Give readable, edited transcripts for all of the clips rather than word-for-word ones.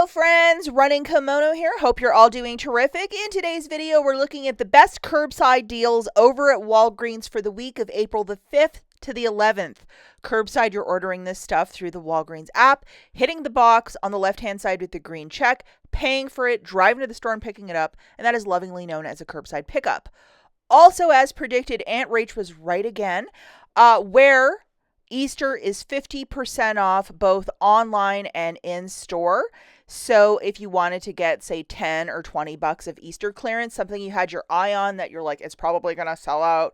Hello friends, Running Kimono here. Hope you're all doing terrific. In today's video, we're looking at the best curbside deals over at Walgreens for the week of April the 5th to the 11th. Curbside, you're ordering this stuff through the Walgreens app, hitting the box on the left-hand side with the green check, paying for it, driving to the store and picking it up, and that is lovingly known as a curbside pickup. Also, as predicted, Aunt Rach was right again, where Easter is 50% off both online and in store. So if you wanted to get, say, 10 or 20 bucks of Easter clearance, something you had your eye on that you're like, it's probably going to sell out,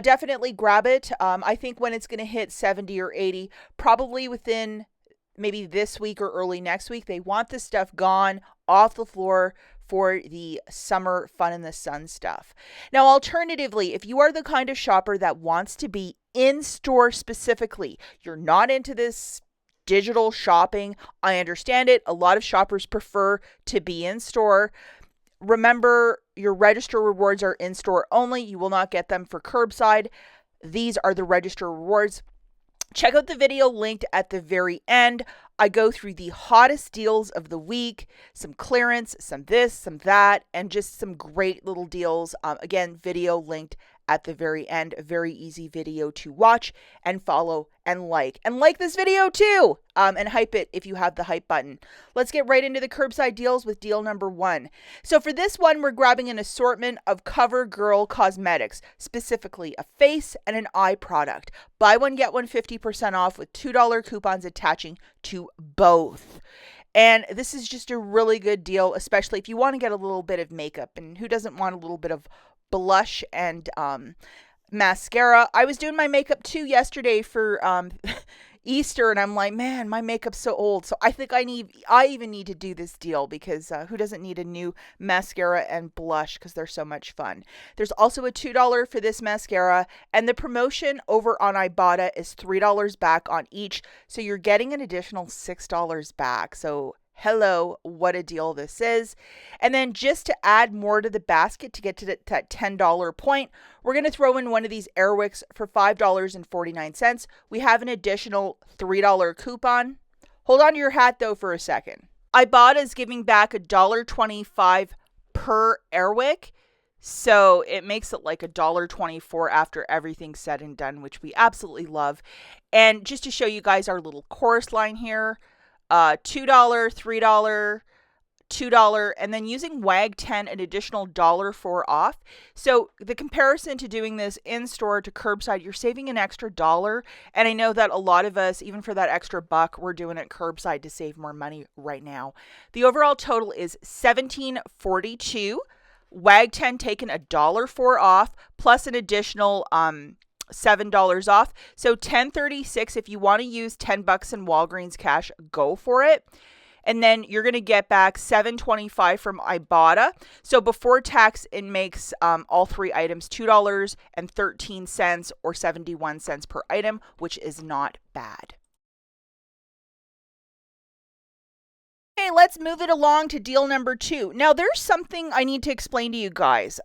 definitely grab it. I think when it's going to hit 70 or 80, probably within maybe this week or early next week, they want this stuff gone off the floor for the summer fun in the sun stuff. Now, alternatively, if you are the kind of shopper that wants to be in store specifically, you're not into this digital shopping, I understand it. A lot of shoppers prefer to be in store. Remember, your register rewards are in store only. You will not get them for curbside. These are the register rewards. Check out the video linked at the very end. I go through the hottest deals of the week, some clearance, some this, some that, and just some great little deals. Again, video linked at the very end. A very easy video to watch and follow and like. And like this video too, and hype it if you have the hype button. Let's get right into the curbside deals with deal number 1. So for this one, we're grabbing an assortment of CoverGirl cosmetics, specifically a face and an eye product. Buy one, get one 50% off with $2 coupons attaching to both. And this is just a really good deal, especially if you want to get a little bit of makeup. And who doesn't want a little bit of blush and mascara? I was doing my makeup too yesterday for Easter, and I'm like, man, my makeup's so old. So I think I even need to do this deal because who doesn't need a new mascara and blush because they're so much fun. There's also a $2 for this mascara, and the promotion over on IBOTTA is $3 back on each. So you're getting an additional $6 back. So hello, what a deal this is. And then just to add more to the basket to get to that $10 point, we're going to throw in one of these air wicks for $5.49. We have an additional $3 coupon. Hold on to your hat though for a second. IBOTTA is giving back $1.25 per air wick. So it makes it like $1.24 after everything's said and done, which we absolutely love. And just to show you guys our little chorus line here, $2, $3, $2, and then using WAG 10, an additional $1 off. So the comparison to doing this in store to curbside, you're saving an extra $1. And I know that a lot of us, even for that extra buck, we're doing it curbside to save more money right now. The overall total is $17.42. WAG 10 taking $1 off, plus an additional $7 off. So $10.36. If you want to use $10 in Walgreens cash, go for it. And then you're going to get back $7.25 from IBOTTA. So before tax, it makes all three items $2.13 or 71 cents per item, which is not bad. Okay, let's move it along to deal number 2. Now, there's something I need to explain to you guys.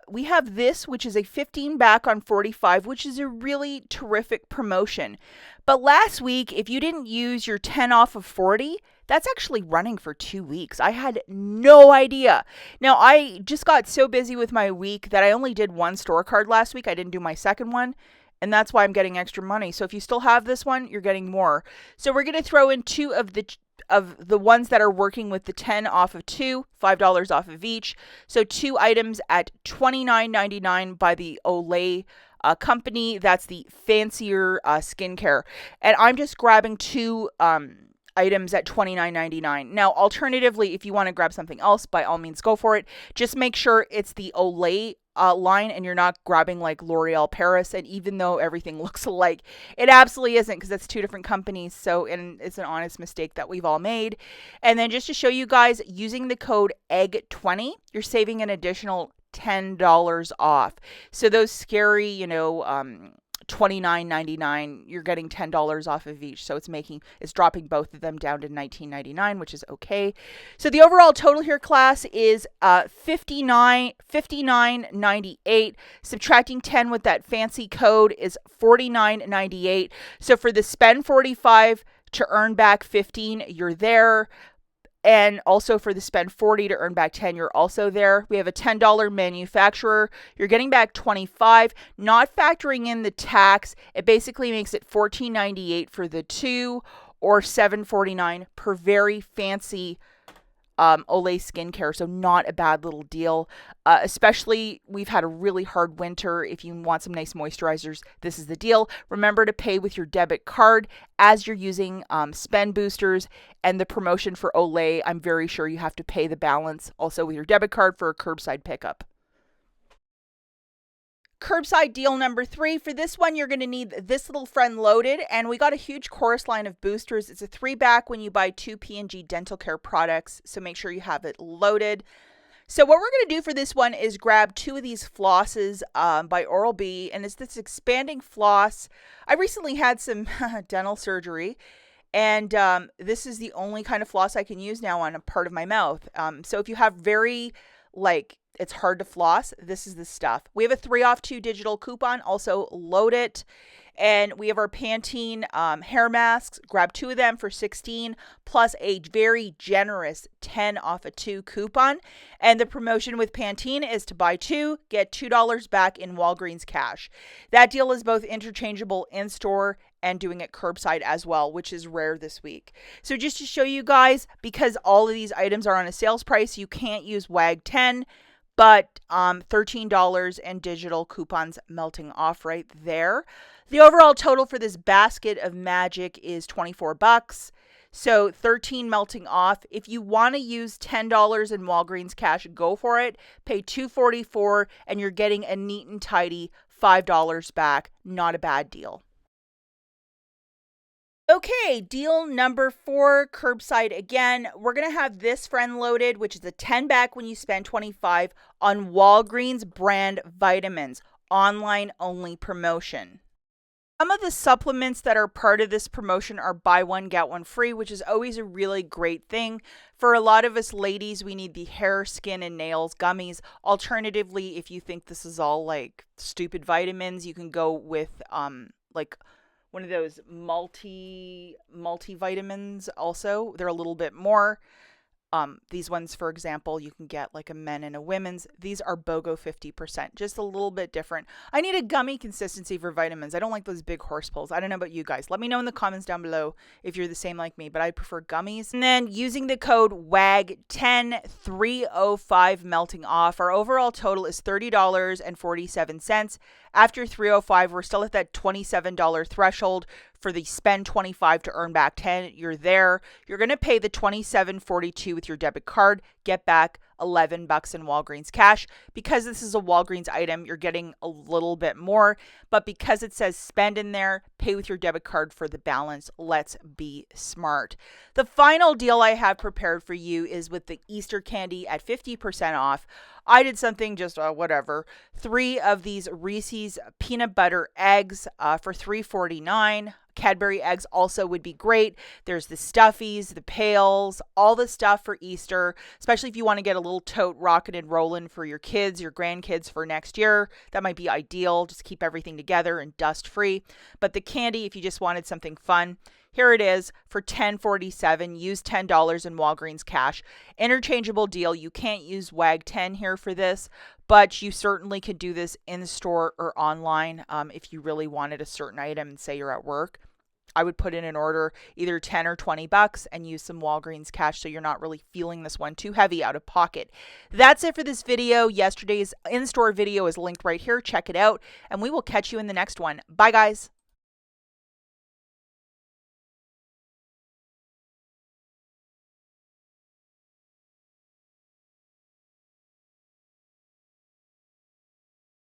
We have this, which is a 15 back on 45, which is a really terrific promotion. But last week, if you didn't use your 10 off of 40, that's actually running for 2 weeks. I had no idea. Now, I just got so busy with my week that I only did one store card last week. I didn't do my second one. And that's why I'm getting extra money. So if you still have this one, you're getting more. So we're going to throw in two of the ones that are working with the 10 off of 2, $5 off of each. So 2 items at $29.99 by the Olay company. That's the fancier skincare. And I'm just grabbing 2 items at $29.99. Now, alternatively, if you want to grab something else, by all means, go for it. Just make sure it's the Olay line and you're not grabbing like L'Oreal Paris. And even though everything looks alike, it absolutely isn't, because that's 2 different companies. So, and it's an honest mistake that we've all made. And then just to show you guys, using the code EGG20, you're saving an additional $10 off. So those scary, $29.99, you're getting $10 off of each. So it's dropping both of them down to $19.99, which is okay. So the overall total here, class, is $59.98. Subtracting 10 with that fancy code is $49.98. So for the spend 45 to earn back 15, you're there. And also for the spend 40 to earn back 10, you're also there. We have a $10 manufacturer. You're getting back 25, not factoring in the tax. It basically makes it $14.98 for the two or $7.49 per very fancy Olay skincare. So not a bad little deal. Especially we've had a really hard winter. If you want some nice moisturizers, this is the deal. Remember to pay with your debit card as you're using spend boosters, and the promotion for Olay, I'm very sure you have to pay the balance also with your debit card for a curbside pickup. Curbside deal number 3. For this one, you're going to need this little friend loaded, and we got a huge chorus line of boosters. It's a 3-pack when you buy 2 P&G dental care products, so make sure you have it loaded. So what we're going to do for this one is grab 2 of these flosses by OralB, and it's this expanding floss. I recently had some dental surgery, and this is the only kind of floss I can use now on a part of my mouth. So if you have very, it's hard to floss, this is the stuff. We have a 3 off 2 digital coupon, also load it. And we have our Pantene hair masks. Grab 2 of them for $16 plus a very generous 10 off a 2 coupon. And the promotion with Pantene is to buy 2, get $2 back in Walgreens cash. That deal is both interchangeable in store and doing it curbside as well, which is rare this week. So just to show you guys, because all of these items are on a sales price, you can't use WAG 10. But $13 and digital coupons melting off right there. The overall total for this basket of magic is $24. So $13 melting off. If you want to use $10 in Walgreens cash, go for it. Pay $2.44 and you're getting a neat and tidy $5 back. Not a bad deal. Okay, deal number 4, curbside again. We're going to have this friend loaded, which is a 10 back when you spend 25 on Walgreens brand vitamins. Online only promotion. Some of the supplements that are part of this promotion are buy one, get one free, which is always a really great thing. For a lot of us ladies, we need the hair, skin, and nails gummies. Alternatively, if you think this is all like stupid vitamins, you can go with one of those multivitamins also. They're a little bit more. These ones, for example, you can get like a men and a women's. These are BOGO 50%, just a little bit different. I need a gummy consistency for vitamins. I don't like those big horse pills. I don't know about you guys. Let me know in the comments down below if you're the same like me, but I prefer gummies. And then using the code WAG10305 melting off, our overall total is $30.47. After $305, we're still at that $27 threshold for the spend 25 to earn back 10. You're there. You're going to pay the $27.42 with your debit card, get back $11 in Walgreens cash. Because this is a Walgreens item, you're getting a little bit more, but because it says spend in there, pay with your debit card for the balance. Let's be smart. The final deal I have prepared for you is with the Easter candy at 50% off. I did something just whatever. 3 of these Reese's peanut butter eggs for $3.49. Cadbury eggs also would be great. There's the stuffies, the pails, all the stuff for Easter, especially if you want to get a little tote rocking and rolling for your kids, your grandkids for next year. That might be ideal. Just keep everything together and dust free. But the candy, if you just wanted something fun, here it is for $10.47. Use $10 in Walgreens cash. Interchangeable deal. You can't use WAG 10 here for this, but you certainly could do this in store or online if you really wanted a certain item and say you're at work. I would put in an order either $10 or $20 and use some Walgreens cash so you're not really feeling this one too heavy out of pocket. That's it for this video. Yesterday's in-store video is linked right here. Check it out, and we will catch you in the next one. Bye, guys.